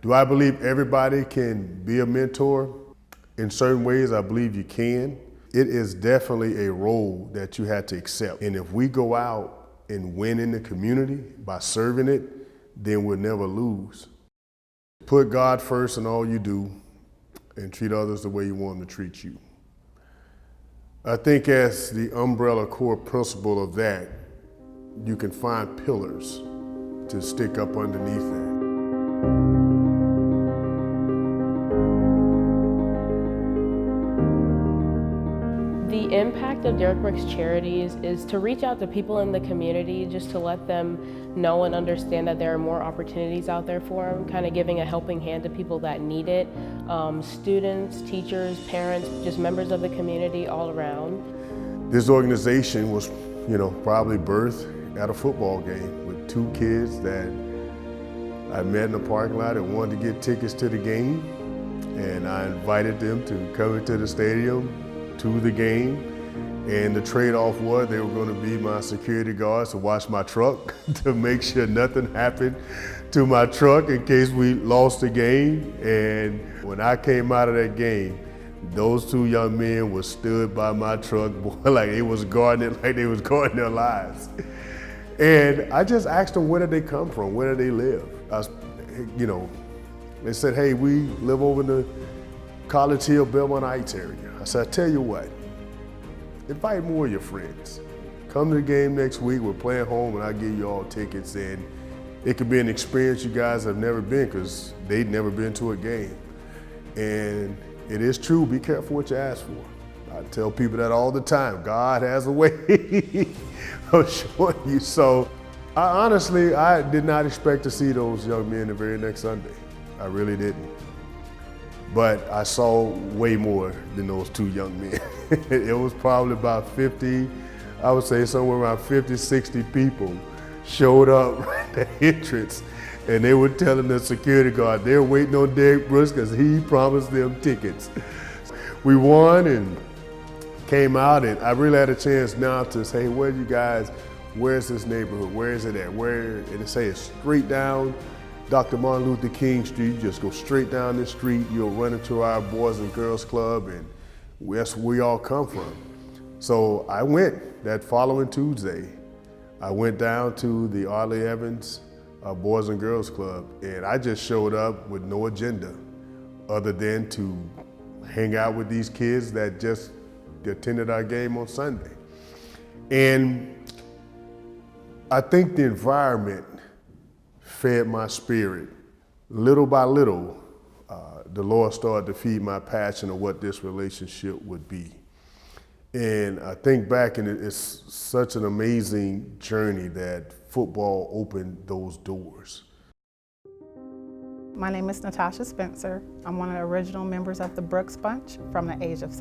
Do I believe everybody can be a mentor? In certain ways, I believe you can. It is definitely a role that you had to accept. And if we go out and win in the community by serving it, then we'll never lose. Put God first in all you do and treat others the way you want them to treat you. I think as the umbrella core principle of that, you can find pillars to stick up underneath that. The impact of Derrick Brooks Charities is to reach out to people in the community, just to let them know and understand that there are more opportunities out there for them, kind of giving a helping hand to people that need it. Students, teachers, parents, just members of the community all around. This organization was, probably birthed at a football game with two kids that I met in the parking lot and wanted to get tickets to the game. And I invited them to come into the stadium to the game, and the trade-off was they were going to be my security guards to watch my truck to make sure nothing happened to my truck in case we lost the game. And when I came out of that game, those two young men were stood by my truck, boy, like they was guarding it, like they was guarding their lives. And I just asked them, where did they come from? Where do they live? They said, hey, we live over in the College Hill, Belmont Heights area. I said, I tell you what, invite more of your friends. Come to the game next week, we're playing home and I'll give you all tickets, and it could be an experience you guys have never been because they'd never been to a game. And it is true, be careful what you ask for. I tell people that all the time, God has a way of showing you. So I did not expect to see those young men the very next Sunday. I really didn't. But I saw way more than those two young men. It was probably about 50, I would say somewhere around 50, 60 people showed up at the entrance, and they were telling the security guard they were waiting on Derrick Brooks because he promised them tickets. We won and came out, and I really had a chance now to say, hey, where's this neighborhood? Where is it at? And they say it's straight down Dr. Martin Luther King Street. You just go straight down this street, you'll run into our Boys and Girls Club, and that's where we all come from. So I went that following Tuesday. I went down to the Arlie Evans Boys and Girls Club, and I just showed up with no agenda other than to hang out with these kids that just attended our game on Sunday. And I think the environment fed my spirit. Little by little, the Lord started to feed my passion of what this relationship would be. And I think back, and it's such an amazing journey that football opened those doors. My name is Natasha Spencer. I'm one of the original members of the Brooks Bunch from the age of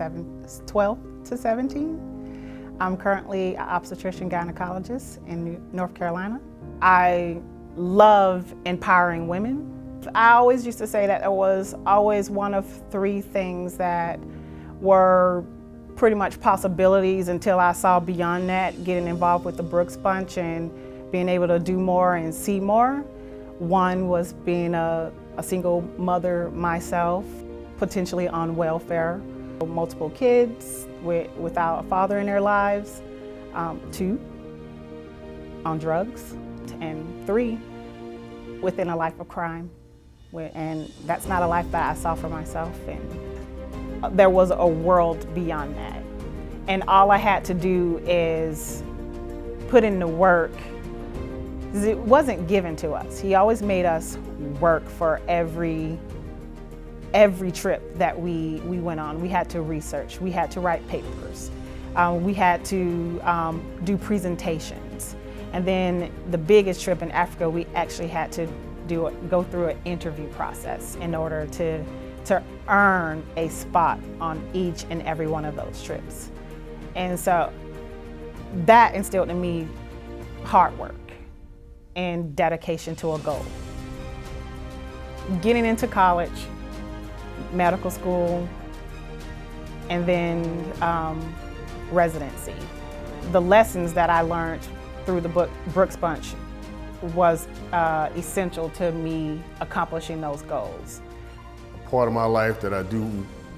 12 to 17. I'm currently an obstetrician gynecologist in North Carolina. I love empowering women. I always used to say that it was always one of three things that were pretty much possibilities until I saw beyond that, getting involved with the Brooks Bunch and being able to do more and see more. One was being a single mother myself, potentially on welfare, multiple kids without a father in their lives, 2, on drugs, and 3, within a life of crime. And that's not a life that I saw for myself. And there was a world beyond that. And all I had to do is put in the work. It wasn't given to us. He always made us work for every trip that we went on. We had to research, we had to write papers, we had to do presentations. And then the biggest trip in Africa, we actually had to go through an interview process in order to earn a spot on each and every one of those trips. And so that instilled in me hard work and dedication to a goal. Getting into college, medical school, and then residency. The lessons that I learned through the Brooks Bunch was essential to me accomplishing those goals. Part of my life that I do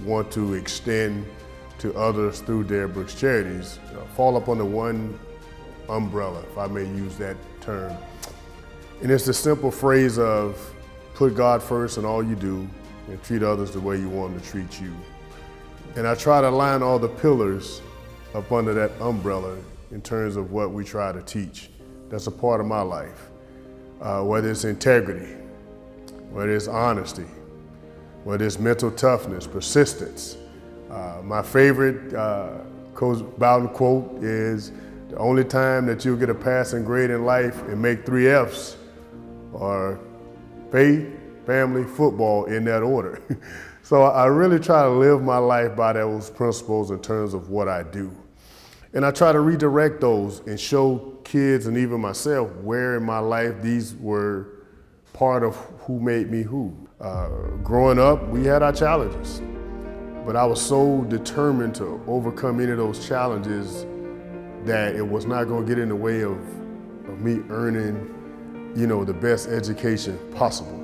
want to extend to others through Derrick Brooks Charities fall up under one umbrella, if I may use that term. And it's the simple phrase of put God first in all you do and treat others the way you want them to treat you. And I try to line all the pillars up under that umbrella in terms of what we try to teach. That's a part of my life. Whether it's integrity, whether it's honesty, whether it's mental toughness, persistence. My favorite Coach Bowden quote is, the only time that you'll get a passing grade in life and make 3 Fs are faith, family, football, in that order. So I really try to live my life by those principles in terms of what I do. And I try to redirect those and show kids and even myself where in my life these were part of who made me who. Growing up, we had our challenges, but I was so determined to overcome any of those challenges that it was not going to get in the way of me earning, the best education possible.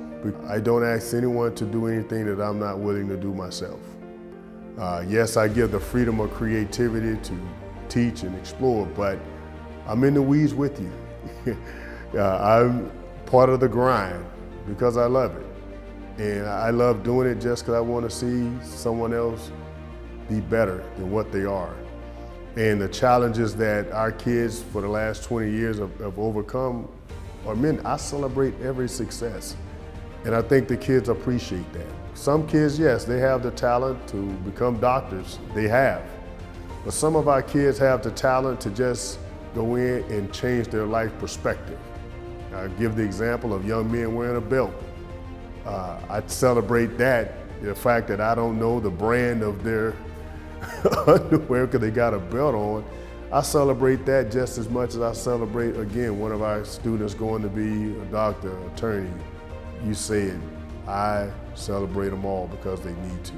I don't ask anyone to do anything that I'm not willing to do myself. Yes, I give the freedom of creativity to teach and explore, but I'm in the weeds with you. I'm part of the grind because I love it. And I love doing it just because I want to see someone else be better than what they are. And the challenges that our kids for the last 20 years have overcome are meant, I celebrate every success. And I think the kids appreciate that. Some kids, yes, they have the talent to become doctors, they have. But some of our kids have the talent to just go in and change their life perspective. I give the example of young men wearing a belt. I celebrate that, the fact that I don't know the brand of their underwear because they got a belt on. I celebrate that just as much as I celebrate, again, one of our students going to be a doctor, attorney. You said, I celebrate them all because they need to.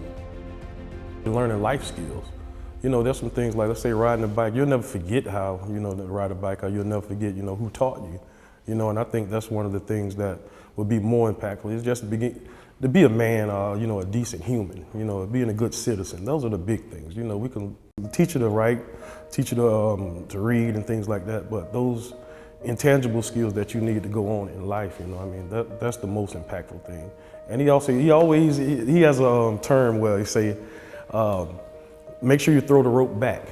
You're learning life skills. There's some things like, let's say riding a bike, you'll never forget how, to ride a bike, or you'll never forget, who taught you. And I think that's one of the things that would be more impactful, is just to be a man, a decent human, being a good citizen. Those are the big things. We can teach you to write, teach you to read and things like that, but those intangible skills that you need to go on in life, that's the most impactful thing. And he has a term where he say, make sure you throw the rope back.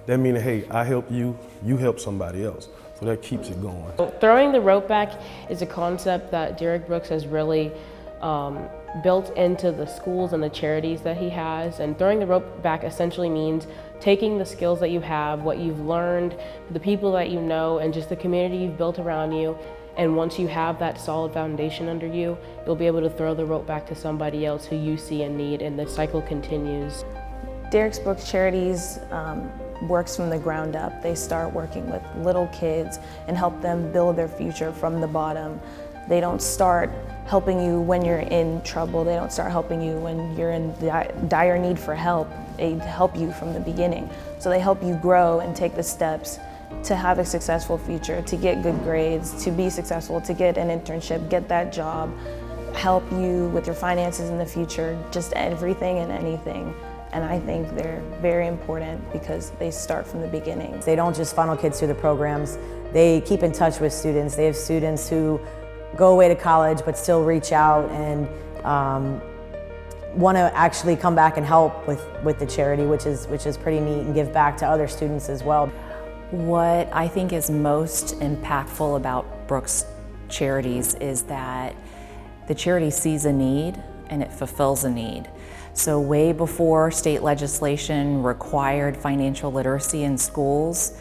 That means, hey, I help you, you help somebody else. So that keeps it going. Throwing the rope back is a concept that Derrick Brooks has really built into the schools and the charities that he has. And throwing the rope back essentially means taking the skills that you have, what you've learned, the people that you know, and just the community you've built around you. And once you have that solid foundation under you, you'll be able to throw the rope back to somebody else who you see in need, and the cycle continues. Derrick Brooks Charities works from the ground up. They start working with little kids and help them build their future from the bottom. They don't start helping you when you're in trouble. They don't start helping you when you're in dire need for help. They help you from the beginning. So they help you grow and take the steps to have a successful future, to get good grades, to be successful, to get an internship, get that job, help you with your finances in the future, just everything and anything. And I think they're very important because they start from the beginning. They don't just funnel kids through the programs. They keep in touch with students. They have students who go away to college but still reach out and want to actually come back and help with the charity, which is pretty neat, and give back to other students as well. What I think is most impactful about Brooks Charities is that the charity sees a need and it fulfills a need. So way before state legislation required financial literacy in schools,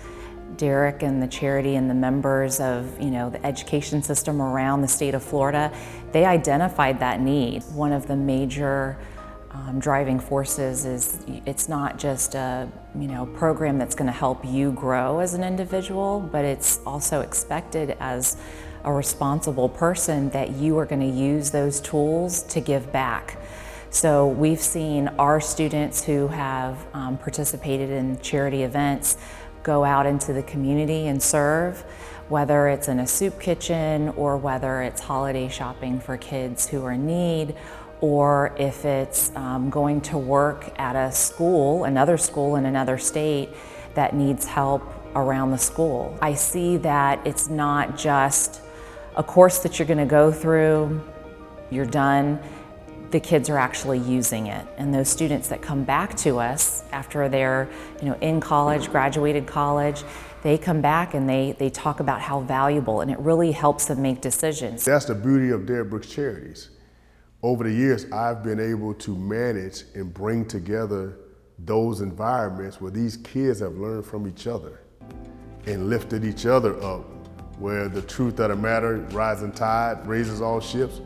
Derrick and the charity and the members of the education system around the state of Florida, they identified that need. One of the major driving forces is it's not just a program that's going to help you grow as an individual, but it's also expected as a responsible person that you are going to use those tools to give back. So we've seen our students who have participated in charity events go out into the community and serve. whether it's in a soup kitchen or whether it's holiday shopping for kids who are in need, or if it's going to work at a school, another school in another state that needs help around the school. I see that it's not just a course that you're going to go through, you're done. The kids are actually using it. And those students that come back to us after they're in college, graduated college, they come back and they talk about how valuable, and it really helps them make decisions. That's the beauty of Derrick Brooks Charities. Over the years, I've been able to manage and bring together those environments where these kids have learned from each other and lifted each other up, where the truth of the matter, rising tide raises all ships.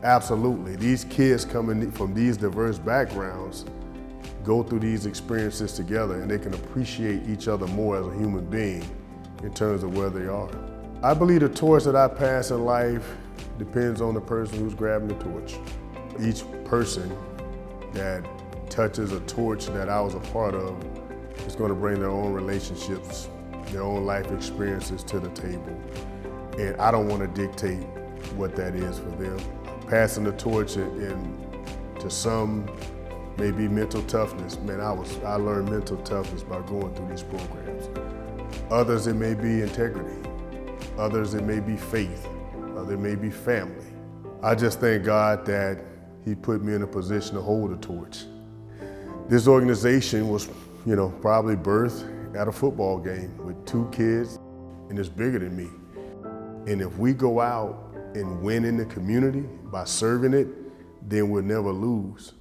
Absolutely. These kids coming from these diverse backgrounds go through these experiences together, and they can appreciate each other more as a human being in terms of where they are. I believe the torch that I pass in life depends on the person who's grabbing the torch. Each person that touches a torch that I was a part of is going to bring their own relationships, their own life experiences to the table. And I don't want to dictate what that is for them. Passing the torch to some maybe mental toughness. Man, I learned mental toughness by going through these programs. Others, it may be integrity. Others, it may be faith. Others, it may be family. I just thank God that He put me in a position to hold a torch. This organization was, probably birthed at a football game with 2 kids, and it's bigger than me. And if we go out and win in the community by serving it, then we'll never lose.